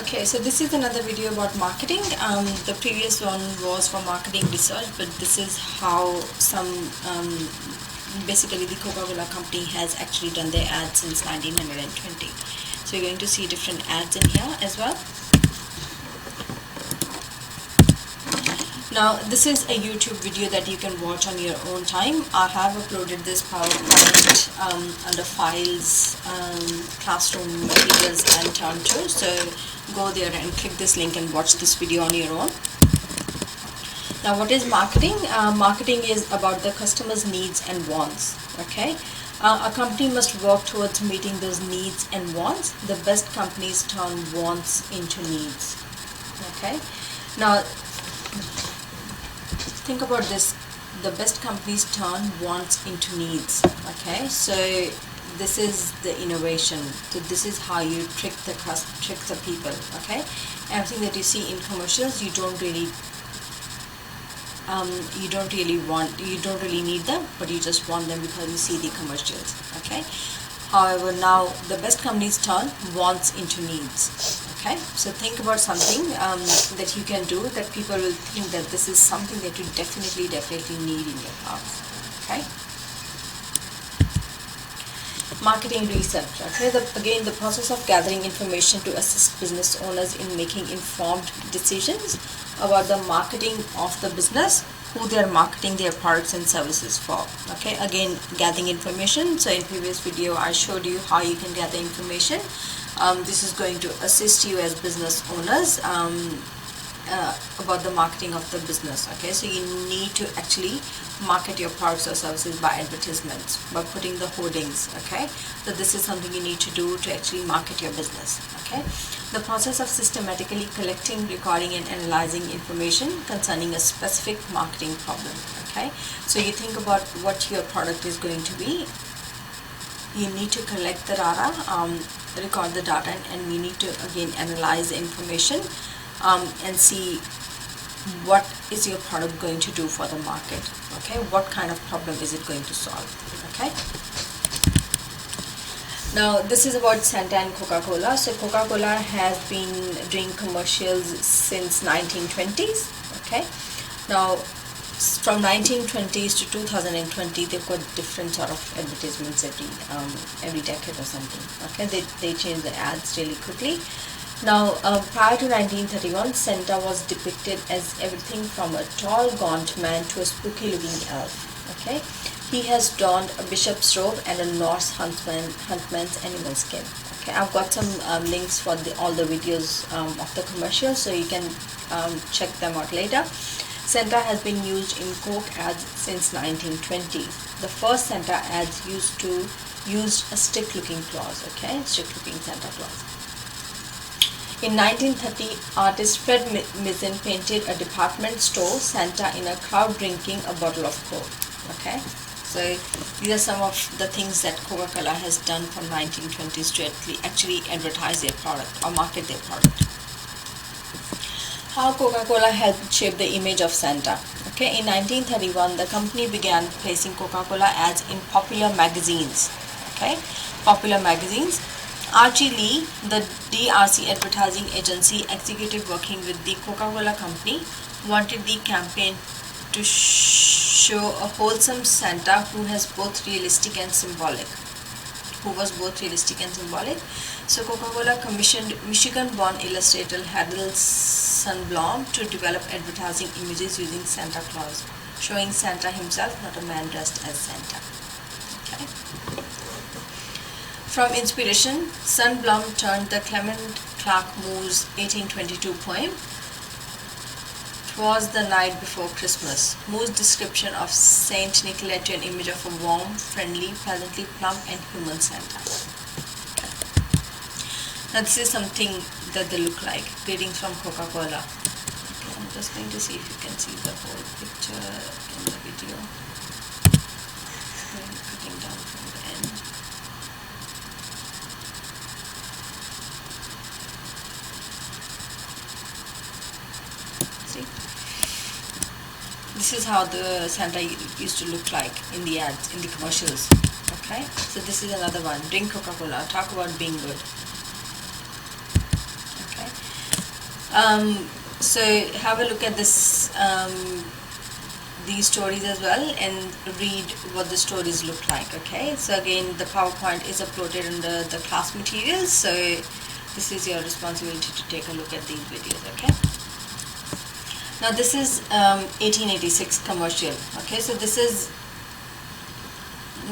Okay, so this is another video about marketing. The previous one was for marketing research, but this is how basically the Coca-Cola company has actually done their ads since 1920. So you're going to see different ads in here as well. Now this is a YouTube video that you can watch on your own time. I have uploaded this PowerPoint under files, classroom materials and turn to. So go there and click this link and watch this video on your own. Now what is marketing? Marketing is about the customer's needs and wants. Okay, a company must work towards meeting those needs and wants. The best companies turn wants into needs. Okay, now think about this. The best companies turn wants into needs. Okay, so this is the innovation. So this is how you trick the people. Okay, everything that you see in commercials, you don't really need them, but you just want them because you see the commercials. Okay, however, now the best companies turn wants into needs. Okay, so think about something that you can do that people will think that this is something that you definitely need in your house. Okay, marketing research. Okay, again, the process of gathering information to assist business owners in making informed decisions about the marketing of the business, who they are marketing their products and services for. Okay, again, gathering information. So in previous video I showed you how you can gather information. This is going to assist you as business owners about the marketing of the business. Okay, so you need to actually market your products or services by advertisements, by putting the hoardings. Okay, so this is something you need to do to actually market your business. Okay, the process of systematically collecting, recording and analyzing information concerning a specific marketing problem. Okay, so you think about what your product is going to be. You need to collect the data, record the data, and you need to again analyze the information and see what is your product going to do for the market. Okay, what kind of problem is it going to solve? Okay, now this is about Santa and Coca-Cola. So Coca-Cola has been doing commercials since 1920s. Okay, now from 1920s to 2020 they've got different sort of advertisements every decade or something. Okay, they change the ads really quickly. Now prior to 1931, Santa was depicted as everything from a tall gaunt man to a spooky looking elf. Okay, he has donned a bishop's robe and a Norse huntsman's animal skin. Okay, I've got some links for all the videos of the commercial, so you can check them out later. Santa has been used in Coke ads since 1920. The first Santa ads used a stick-looking Claus. Okay, stick-looking Santa Claus. In 1930, artist Fred Mizzen painted a department store Santa in a crowd drinking a bottle of Coke. Okay, so these are some of the things that Coca-Cola has done from 1920s to actually advertise their product or market their product. How Coca-Cola helped shape the image of Santa. Okay, in 1931, the company began placing Coca-Cola ads in popular magazines. Okay, popular magazines. Archie Lee, the DRC advertising agency executive working with the Coca-Cola company, wanted the campaign to show a wholesome Santa who was both realistic and symbolic. So Coca-Cola commissioned Michigan-born illustrator Hadel Sundblom to develop advertising images using Santa Claus, showing Santa himself, not a man dressed as Santa. Okay. From inspiration, Sundblom turned the Clement Clarke Moore's 1822 poem "'Twas the Night Before Christmas" Moore's description of Saint Nicholas to an image of a warm, friendly, pleasantly plump and human Santa. Now this is something that they look like. Greetings from Coca-Cola. Okay, I'm just going to see if you can see the whole picture in the video. Cutting down from the end. See? This is how the Santa used to look like in the ads, in the commercials. Okay, so this is another one. Drink Coca-Cola. Talk about being good. Okay, So have a look at this, these stories as well, and read what the stories look like. Okay, so again, the PowerPoint is uploaded under the class materials, so this is your responsibility to take a look at these videos. Okay, now this is 1886 commercial. Okay, so this is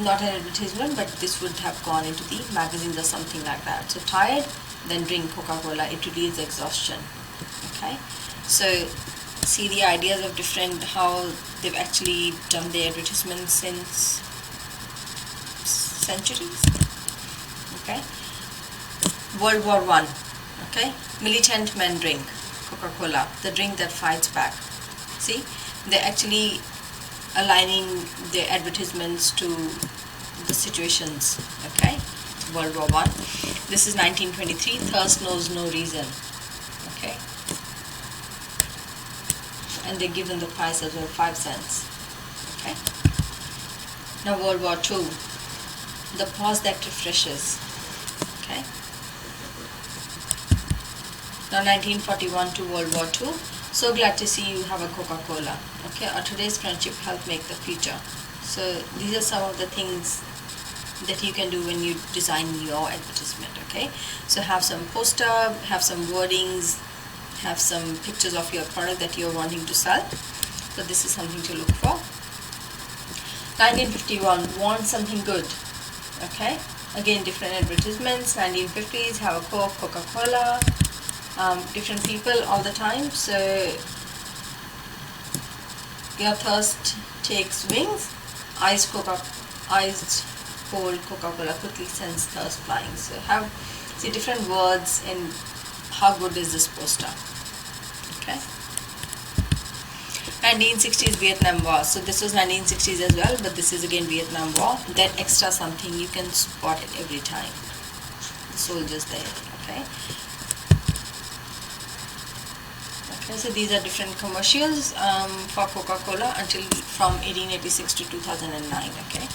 not an advertisement, but this would have gone into the magazines or something like that. So tired, then drink Coca-Cola, it relieves exhaustion. Okay, so see the ideas of different, how they've actually done the advertisements since centuries. Okay, World War I. Okay, militant men drink Coca-Cola, the drink that fights back. See, they're actually aligning their advertisements to the situations. Okay, World War I. This is 1923. Thirst knows no reason. Okay, and they're given the price as well, 5 cents. Okay, now World War II. The pause that refreshes. Okay, now 1941 to World War II. So glad to see you have a Coca-Cola. Okay, or today's friendship help make the future. So these are some of the things that you can do when you design your advertisement. Okay, so have some poster, have some wordings, have some pictures of your product that you're wanting to sell. So this is something to look for. 1951, want something good. Okay, again different advertisements. 1950s, have a Coke, Coca-Cola. Different people all the time. So your thirst takes wings. Iced cold Coca-Cola quickly sends thirst flying. So have see different words and how good is this poster. Okay. 1960s Vietnam War. So this was 1960s as well, but this is again Vietnam War. That extra something, you can spot it every time. The soldiers there. Okay. Okay, so these are different commercials for Coca-Cola until from 1886 to 2009. Okay,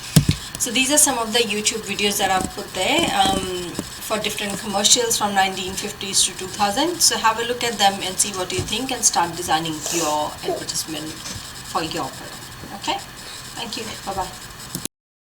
so these are some of the YouTube videos that I've put there for different commercials from 1950s to 2000. So have a look at them and see what you think, and start designing your advertisement for your product. Okay, thank you. Bye bye.